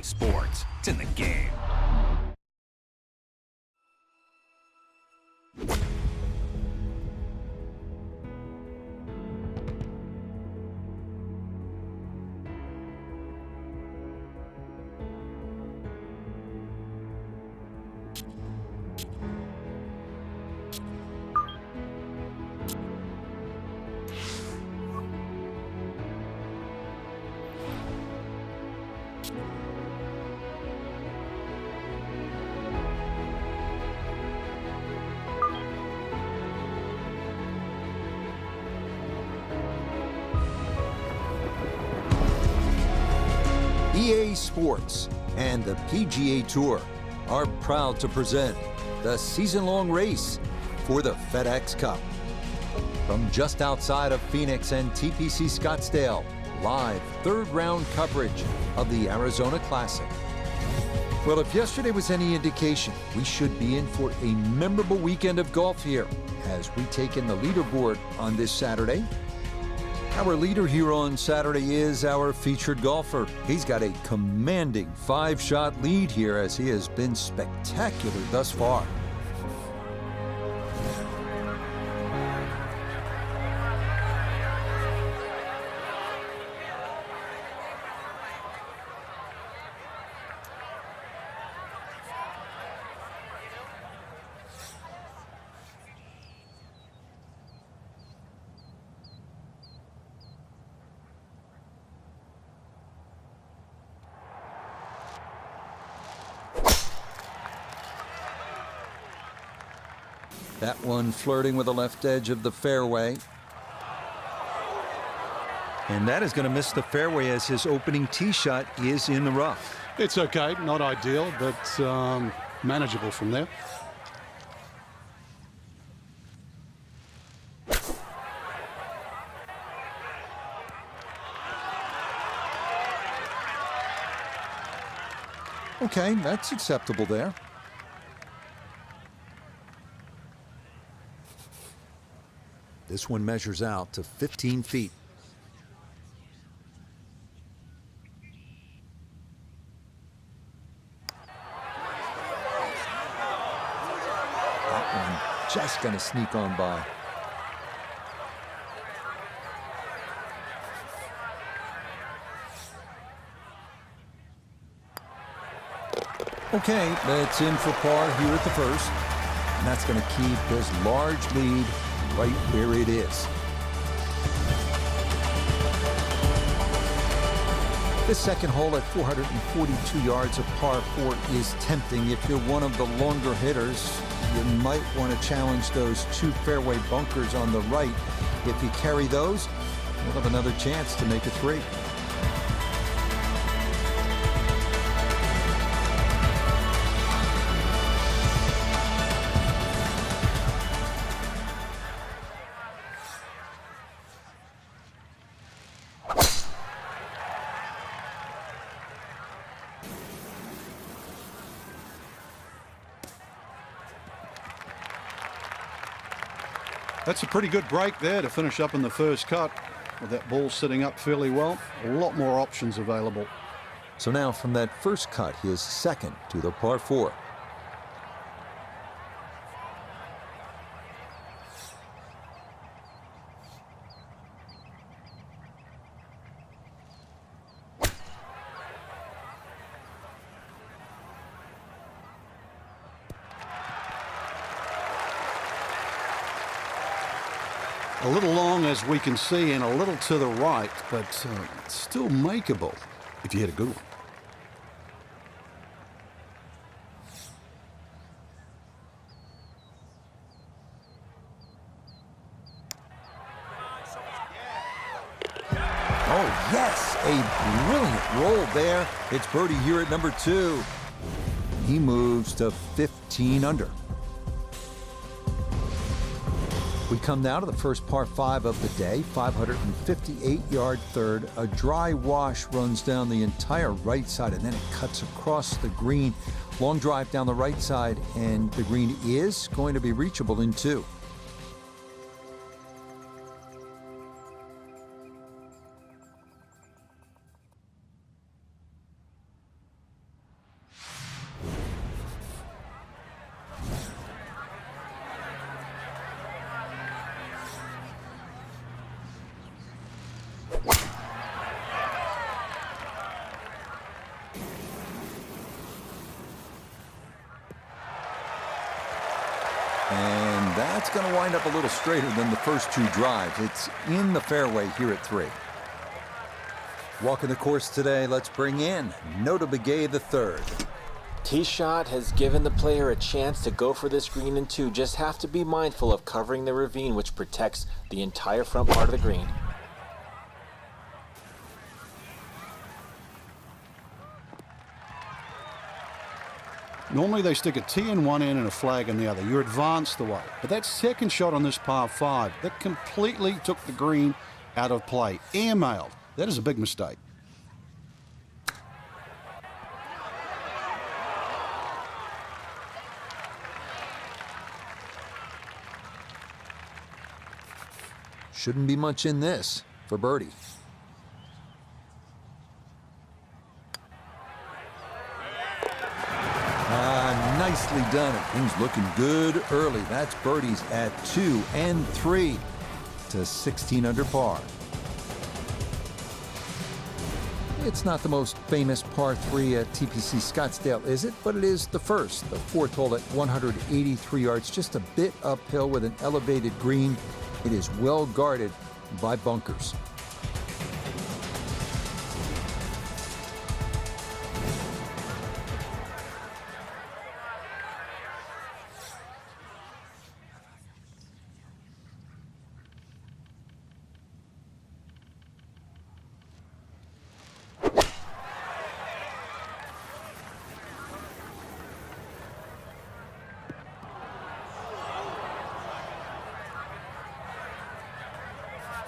sports. It's in the game. EA Sports and the PGA Tour are proud to present the season-long race for the FedEx Cup. From just outside of Phoenix and TPC Scottsdale, live third-round coverage of the Arizona Classic. Well, if yesterday was any indication, we should be in for a memorable weekend of golf here as we take in the leaderboard on this Saturday. Our leader here on Saturday is our featured golfer. He's got a commanding 5-shot lead here as he has been spectacular thus far. That one flirting with the left edge of the fairway. And that is going to miss the fairway as his opening tee shot is in the rough. It's okay, not ideal, but manageable from there. Okay, that's acceptable there. This one measures out to 15 feet. That one just going to sneak on by. Okay, that's in for par here at the first. And that's going to keep his large lead right where it is. This second hole at 442 yards of par 4 is tempting. If you're one of the longer hitters, you might want to challenge those 2 fairway bunkers on the right. If you carry those, you'll have another chance to make a 3. That's a pretty good break there to finish up in the first cut. With that ball sitting up fairly well, a lot more options available. So now from that first cut, his second to the par 4. A little long, as we can see, and a little to the right, but still makeable if you hit a good one. Oh, yes, a brilliant roll there. It's birdie here at number 2. He moves to 15 under. We come now to the first par 5 of the day, 558-yard third. A dry wash runs down the entire right side, and then it cuts across the green. Long drive down the right side, and the green is going to be reachable in 2. that's going to wind up a little straighter than the first two drives. It's in the fairway here at 3. Walking the course today, let's bring in Nota Begay III. Tee shot has given the player a chance to go for this green in 2. Just have to be mindful of covering the ravine, which protects the entire front part of the green. Normally they stick a tee in one end and a flag in the other. You're advanced away. But that second shot on this par 5, that completely took the green out of play. Airmailed. That is a big mistake. Shouldn't be much in this for birdie. Nicely done. Things looking good early. That's birdies at 2 and 3 to 16 under par. It's not the most famous par 3 at TPC Scottsdale, is it? But it is the first. The 4th hole at 183 yards, just a bit uphill with an elevated green. It is well guarded by bunkers.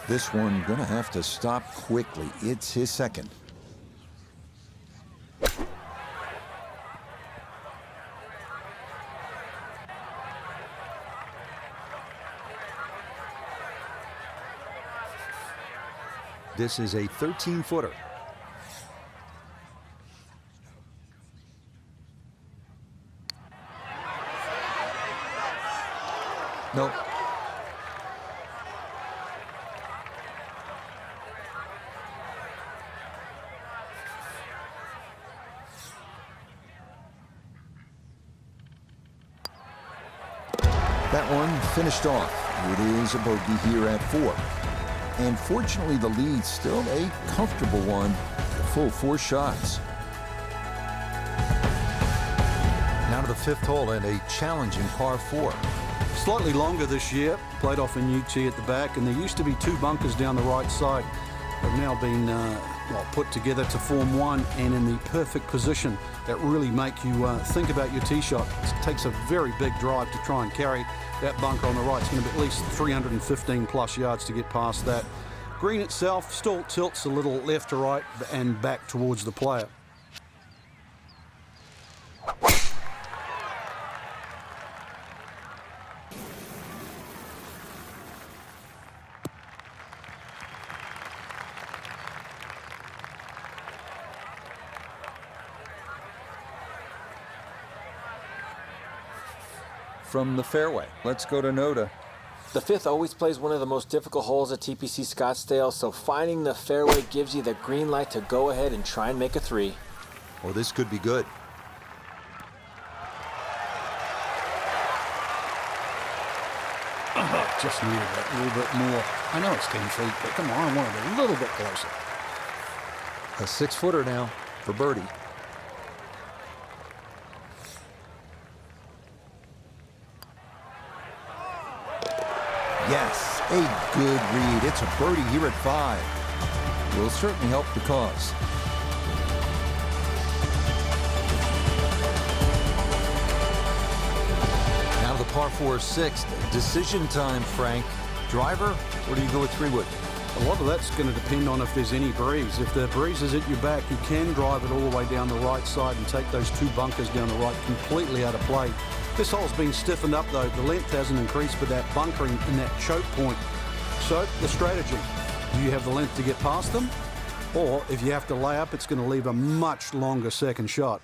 This one gonna have to stop quickly. It's his second. This is a 13-footer. Nope. That one finished off. It is a bogey here at 4. And fortunately, the lead's still a comfortable one. A full 4 shots. Now to the 5th hole and a challenging par 4. Slightly longer this year. Played off a new tee at the back, and there used to be 2 bunkers down the right side. They've now been put together to form one, and in the perfect position that really make you think about your tee shot. It takes a very big drive to try and carry that bunker on the right. It's going to be at least 315 plus yards to get past that. Green itself still tilts a little left to right and back towards the player. From the fairway, let's go to Nota. The 5th always plays one of the most difficult holes at TPC Scottsdale, so finding the fairway gives you the green light to go ahead and try and make a 3. Oh, this could be good. Just needed that a little bit more. I know it's 10 feet, but come on, I want it a little bit closer. A 6-footer now for birdie. Yes, a good read. It's a birdie here at 5. Will certainly help the cause. Now the par 4 6th. Decision time, Frank. Driver, or do you go with 3-wood? A lot of that's going to depend on if there's any breeze. If the breeze is at your back, you can drive it all the way down the right side and take those 2 bunkers down the right completely out of play. This hole's been stiffened up though. The length hasn't increased, but that bunkering in that choke point. So the strategy, do you have the length to get past them? Or if you have to lay up, it's going to leave a much longer second shot.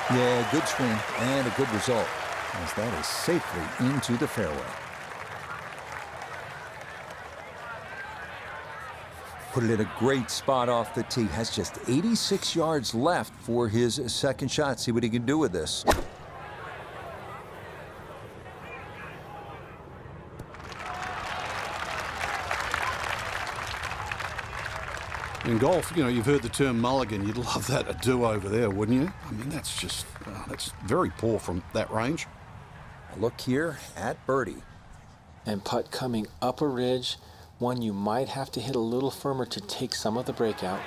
Yeah, good swing and a good result, as that is safely into the fairway. put it in a great spot off the tee. Has just 86 yards left for his second shot. See what he can do with this. In golf, you know, you've heard the term mulligan. You'd love that a do-over there, wouldn't you? I mean, that's just, that's very poor from that range. A look here at birdie. And putt coming up a ridge, one you might have to hit a little firmer to take some of the breakout.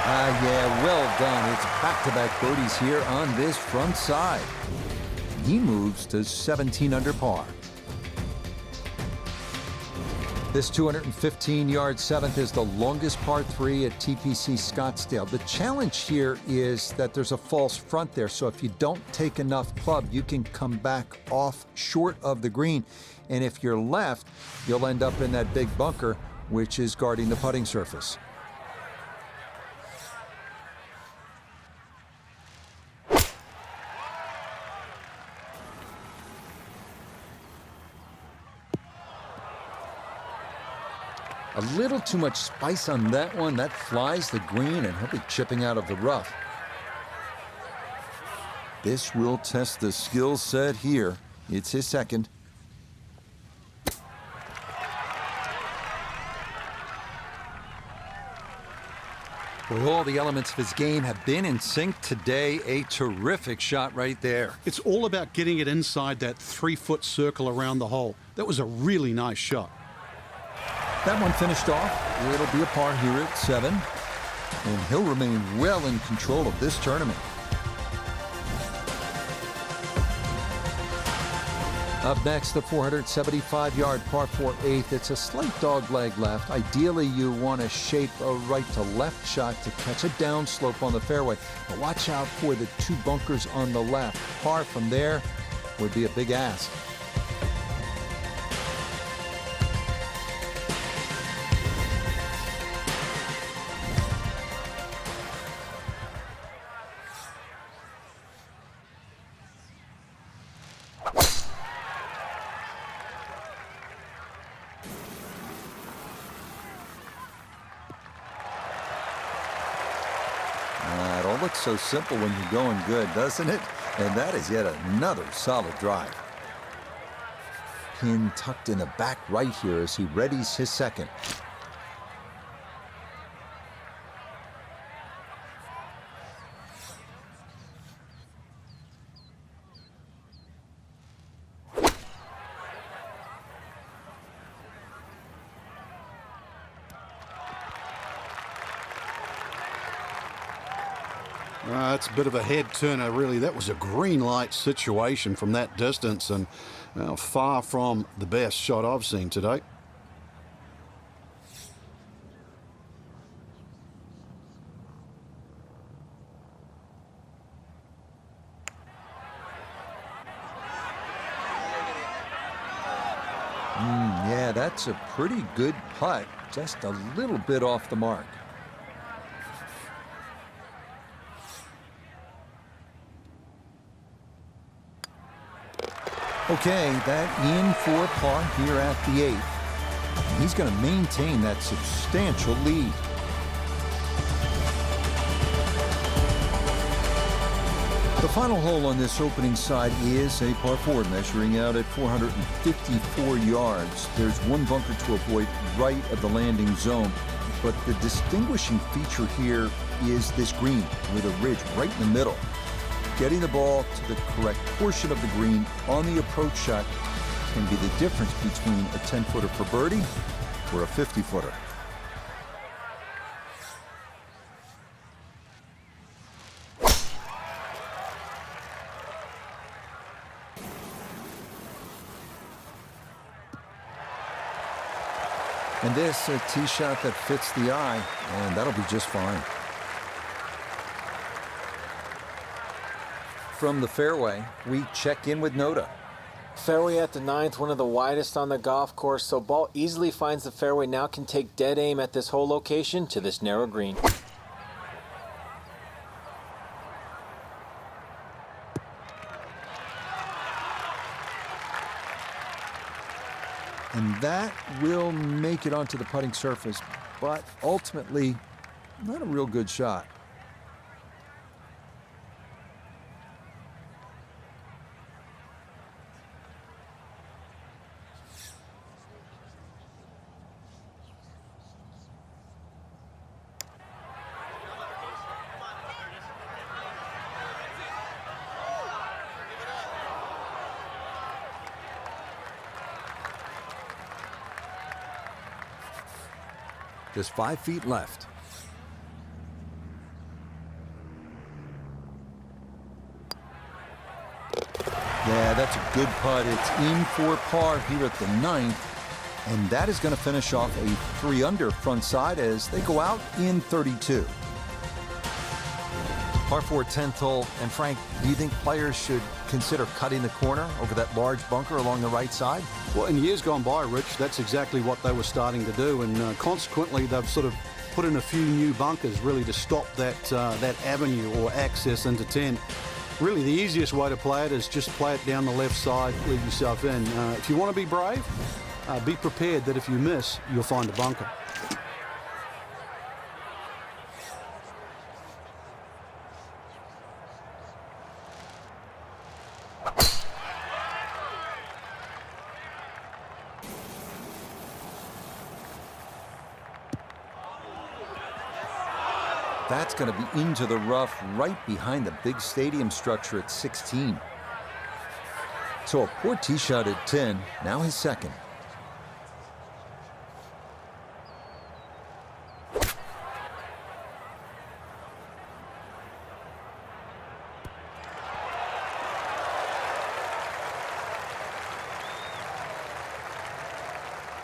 Yeah, well done. It's back-to-back birdies here on this front side. He moves to 17 under par. This 215-yard seventh is the longest par 3 at TPC Scottsdale. The challenge here is that there's a false front there, so if you don't take enough club, you can come back off short of the green. And if you're left, you'll end up in that big bunker, which is guarding the putting surface. A little too much spice on that one. That flies the green, and he'll be chipping out of the rough. This will test the skill set here. It's his second. Well, all the elements of his game have been in sync today. A terrific shot right there. It's all about getting it inside that 3-foot circle around the hole. That was a really nice shot. That one finished off. It'll be a par here at 7. And he'll remain well in control of this tournament. Up next, the 475-yard par 4 eighth. It's a slight dog leg left. Ideally, you want to shape a right to left shot to catch a downslope on the fairway. But watch out for the 2 bunkers on the left. Par from there would be a big ask. It all looks so simple when you're going good, doesn't it? And that is yet another solid drive. Pin tucked in the back right here as he readies his second. That's a bit of a head turner, really. That was a green light situation from that distance, and far from the best shot I've seen today. Yeah, that's a pretty good putt. Just a little bit off the mark. Okay, that in for par here at the 8th. He's going to maintain that substantial lead. The final hole on this opening side is a par 4 measuring out at 454 yards. There's one bunker to avoid right of the landing zone, but the distinguishing feature here is this green with a ridge right in the middle. Getting the ball to the correct portion of the green on the approach shot can be the difference between a 10-footer for birdie or a 50-footer. And this, a tee shot that fits the eye, and that'll be just fine. From the fairway, we check in with Noda. Fairway at the 9th, one of the widest on the golf course, so ball easily finds the fairway. Now can take dead aim at this hole location to this narrow green. And that will make it onto the putting surface, but ultimately, not a real good shot. Just 5 feet left. Yeah, that's a good putt. It's in for par here at the 9th. And that is going to finish off a 3-under front side as they go out in 32. Par 4 10th hole. And Frank, do you think players should consider cutting the corner over that large bunker along the right side? Well, in years gone by, Rich, that's exactly what they were starting to do, and consequently, they've sort of put in a few new bunkers really to stop that avenue or access into 10. Really, the easiest way to play it is just play it down the left side, leave yourself in. If you want to be brave, be prepared that if you miss, you'll find a bunker. That's going to be into the rough right behind the big stadium structure at 16. So a poor tee shot at 10, now his second.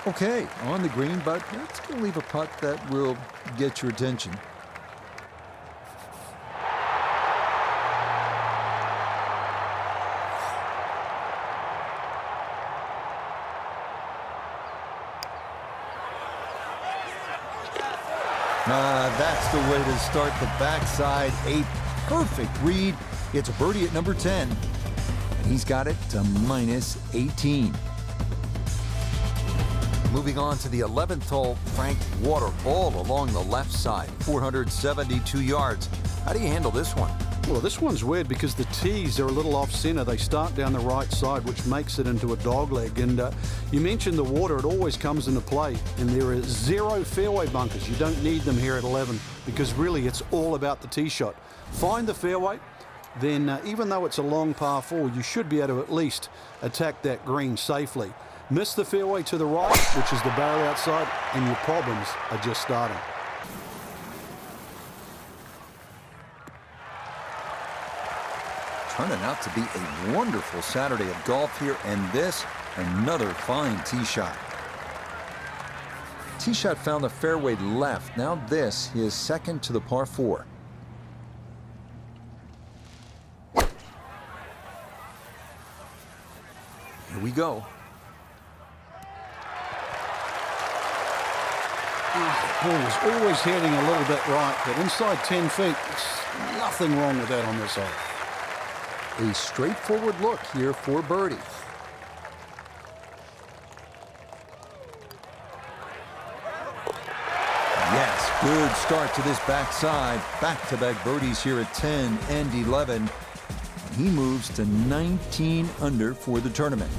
Okay, on the green, but that's going to leave a putt that will get your attention. That's the way to start the backside. A perfect read. It's a birdie at number 10. He's got it to minus 18. Moving on to the 11th hole, Frank, water all along the left side, 472 yards. How do you handle this one? Well, this one's weird because the tees are a little off-center. They start down the right side, which makes it into a dogleg. And you mentioned the water. It always comes into play. And there are 0 fairway bunkers. You don't need them here at 11 because really it's all about the tee shot. Find the fairway, then even though it's a long par 4, you should be able to at least attack that green safely. Miss the fairway to the right, which is the barrel outside, and your problems are just starting. Turning out to be a wonderful Saturday of golf here, and this, another fine tee shot. Tee shot found the fairway left. Now this, his second to the par 4. Here we go. The ball was always heading a little bit right, but inside 10 feet, there's nothing wrong with that on this hole. A straightforward look here for birdie. Yes, good start to this backside. Back-to-back birdies here at 10 and 11. He moves to 19 under for the tournament.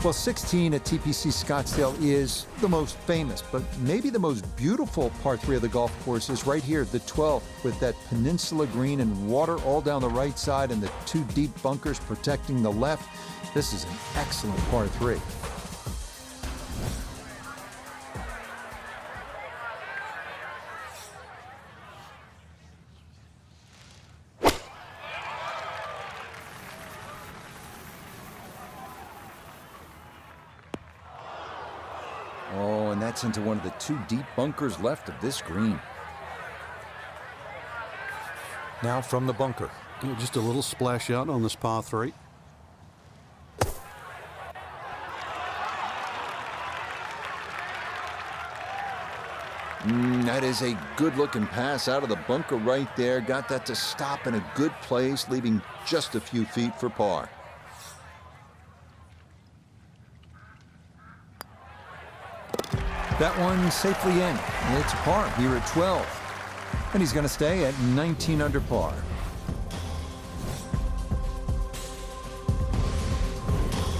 Well, 16 at TPC Scottsdale is the most famous, but maybe the most beautiful par 3 of the golf course is right here, the 12th, with that peninsula green and water all down the right side and the 2 deep bunkers protecting the left. This is an excellent par 3. Oh, and that's into one of the 2 deep bunkers left of this green. Now from the bunker. Just a little splash out on this par 3. That is a good-looking pass out of the bunker right there. Got that to stop in a good place, leaving just a few feet for par. That one safely in. It's a par here at 12. And he's going to stay at 19 under par.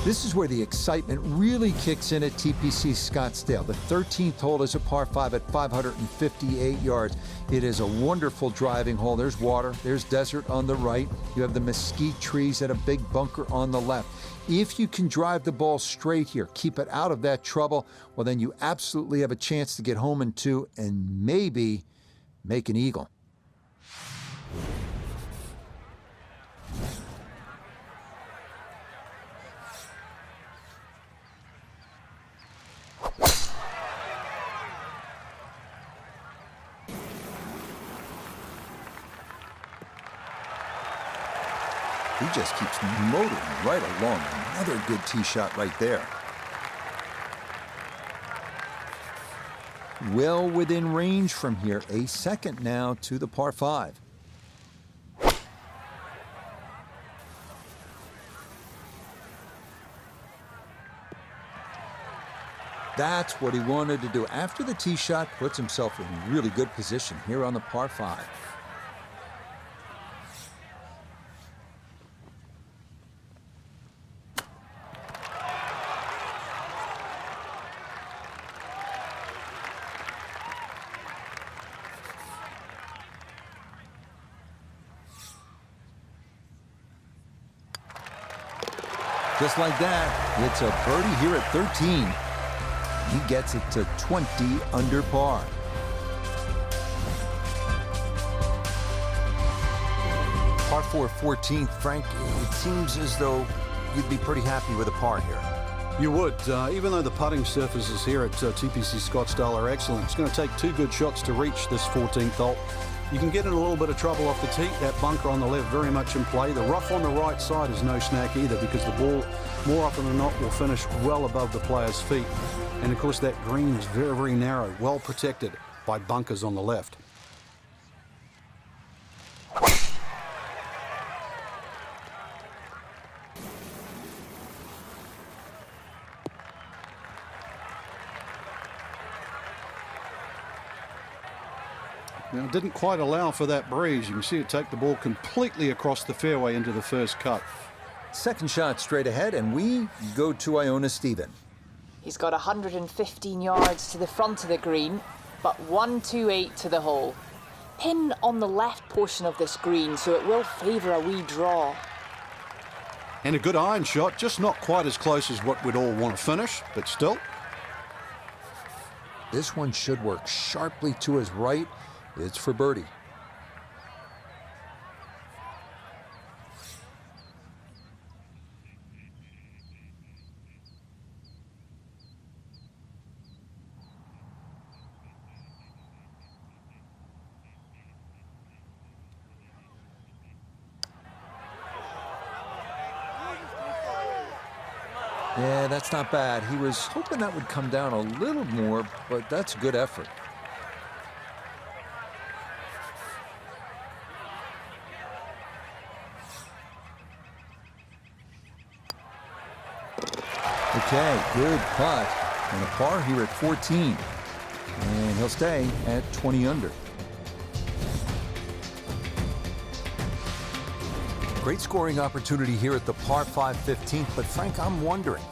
This is where the excitement really kicks in at TPC Scottsdale. The 13th hole is a par 5 at 558 yards. It is a wonderful driving hole. There's water, there's desert on the right. You have the mesquite trees and a big bunker on the left. If you can drive the ball straight here, keep it out of that trouble, well, then you absolutely have a chance to get home in 2 and maybe make an eagle. He just keeps motoring right along. Another good tee shot right there. Well within range from here. A second now to the par 5. That's what he wanted to do. After the tee shot, puts himself in really good position here on the par 5. Just like that, it's a birdie here at 13. He gets it to 20 under par. Par 4, 14th, Frank, it seems as though you'd be pretty happy with a par here. You would, even though the putting surfaces here at TPC Scottsdale are excellent. It's going to take 2 good shots to reach this 14th hole. You can get in a little bit of trouble off the tee. That bunker on the left very much in play. The rough on the right side is no snack either, because the ball, more often than not, will finish well above the player's feet. And of course that green is very, very narrow, well protected by bunkers on the left. Now, it didn't quite allow for that breeze. You can see it take the ball completely across the fairway into the first cut. Second shot straight ahead, and we go to Iona Stephen. He's got 115 yards to the front of the green, but 128 to the hole. Pin on the left portion of this green, so it will favour a wee draw. And a good iron shot, just not quite as close as what we'd all want to finish, but still. This one should work sharply to his right. It's for birdie. Yeah, that's not bad. He was hoping that would come down a little more, but that's a good effort. Okay, good putt. And a par here at 14. And he'll stay at 20 under. Great scoring opportunity here at the par 5 15th. But Frank, I'm wondering,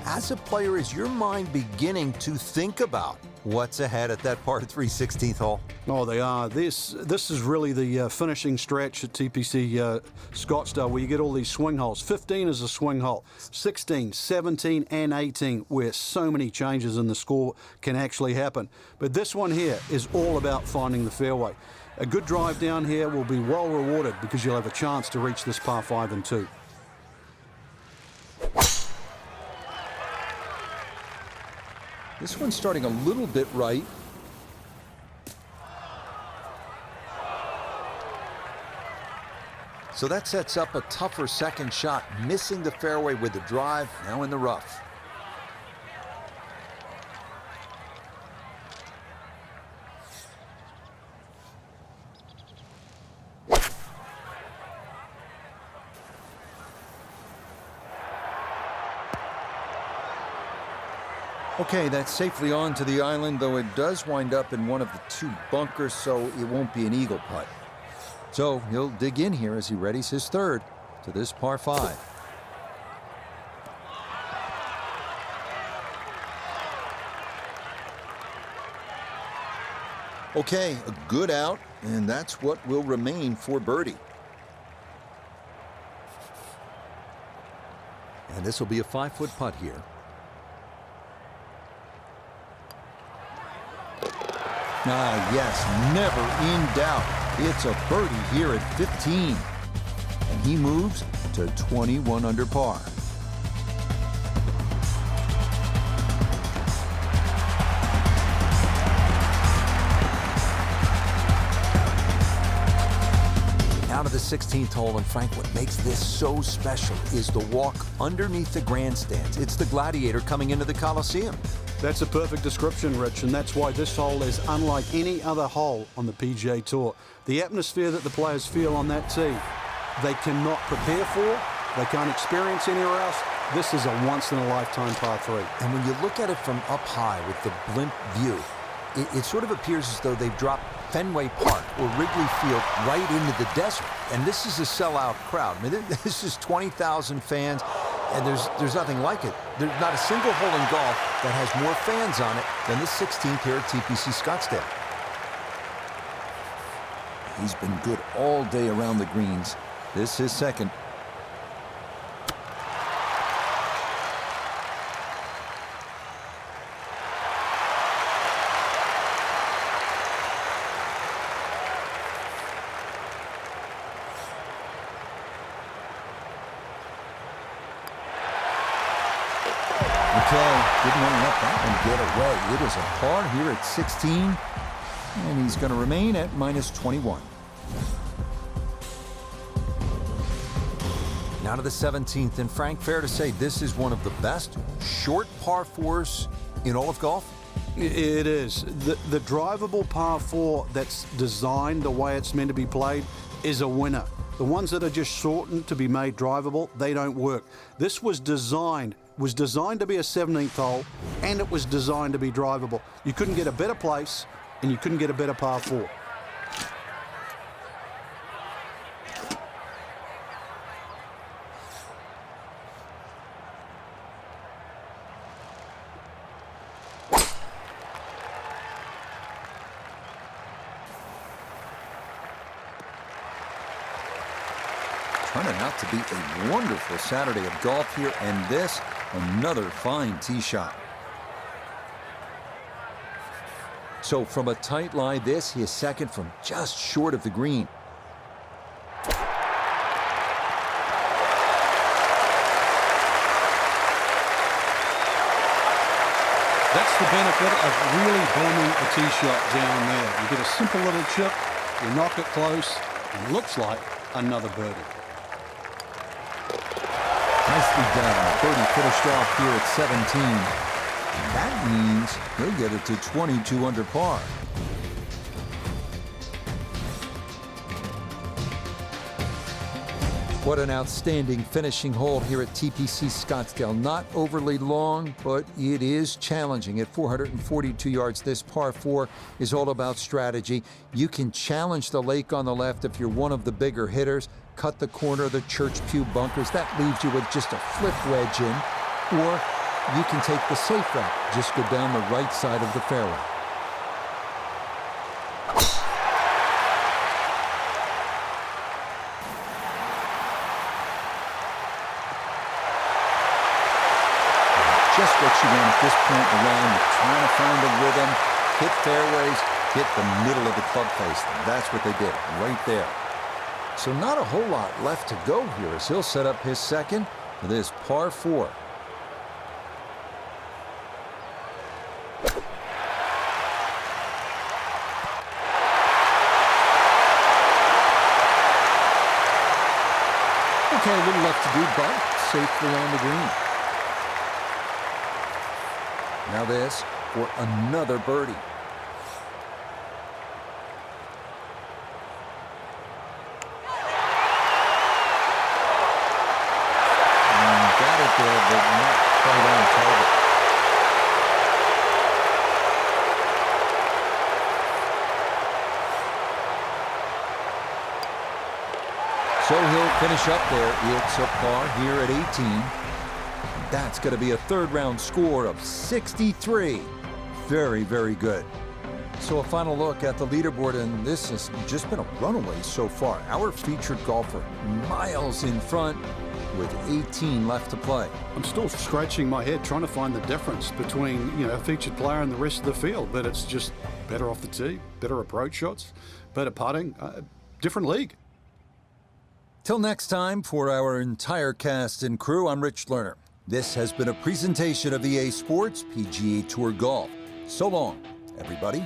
as a player, is your mind beginning to think about what's ahead at that par 3 16th hole? Oh, they are. This is really the finishing stretch at TPC Scottsdale, where you get all these swing holes. 15 is a swing hole. 16, 17, and 18, where so many changes in the score can actually happen. But this one here is all about finding the fairway. A good drive down here will be well rewarded, because you'll have a chance to reach this par 5 and 2. This one's starting a little bit right. So that sets up a tougher second shot, missing the fairway with the drive, now in the rough. Okay, that's safely on to the island, though it does wind up in one of the two bunkers, so it won't be an eagle putt. So he'll dig in here as he readies his third to this par 5. Okay, a good out, and that's what will remain for birdie. And this will be a 5-foot putt here. Ah, yes, never in doubt. It's a birdie here at 15. And he moves to 21 under par. Now to the 16th hole, and Frank, what makes this so special is the walk underneath the grandstands. It's the Gladiator coming into the Coliseum. That's a perfect description, Rich, and that's why this hole is unlike any other hole on the PGA Tour. The atmosphere that the players feel on that tee, they cannot prepare for, they can't experience anywhere else. This is a once-in-a-lifetime par 3. And when you look at it from up high with the blimp view, it sort of appears as though they've dropped Fenway Park or Wrigley Field right into the desert. And this is a sellout crowd. I mean, this is 20,000 fans, and there's nothing like it. There's not a single hole in golf that has more fans on it than the 16th here at TPC Scottsdale. He's been good all day around the greens. This is second. Okay, didn't want to let that one get away. It is a par here at 16, and he's going to remain at minus 21. Now to the 17th, and Frank, fair to say this is one of the best short par 4s in all of golf? It is. The drivable par 4 that's designed the way it's meant to be played is a winner. The ones that are just shortened to be made drivable, they don't work. This was designed to be a 17th hole, and it was designed to be drivable. You couldn't get a better place, and you couldn't get a better par 4. Turning out to be a wonderful Saturday of golf here, and this, another fine tee shot. So from a tight lie, this, he is second from just short of the green. That's the benefit of really bombing a tee shot down there. You get a simple little chip, you knock it close, and it looks like another birdie. Nicely done. Birdie finished off here at 17. And that means he'll get it to 22 under par. What an outstanding finishing hole here at TPC Scottsdale. Not overly long, but it is challenging. At 442 yards, this par 4 is all about strategy. You can challenge the lake on the left if you're one of the bigger hitters. Cut the corner of the Church Pew bunkers. That leaves you with just a flip wedge in. Or you can take the safe route. Just go down the right side of the fairway. Just what you want at this point in the round. You're trying to find a rhythm, hit fairways, hit the middle of the club face. That's what they did right there. So not a whole lot left to go here as he'll set up his second for this par 4. Okay, a little left to do, but safely on the green. Now this for another birdie. Got it there, but not quite on target. finish up there, it's a par here at 18. That's going to be a third-round score of 63. Very, very good. So a final look at the leaderboard, and this has just been a runaway so far. Our featured golfer miles in front with 18 left to play. I'm still scratching my head trying to find the difference between, a featured player and the rest of the field, but it's just better off the tee, better approach shots, better putting, different league. Till next time, for our entire cast and crew, I'm Rich Lerner. This has been a presentation of EA Sports PGA Tour Golf. So long, everybody.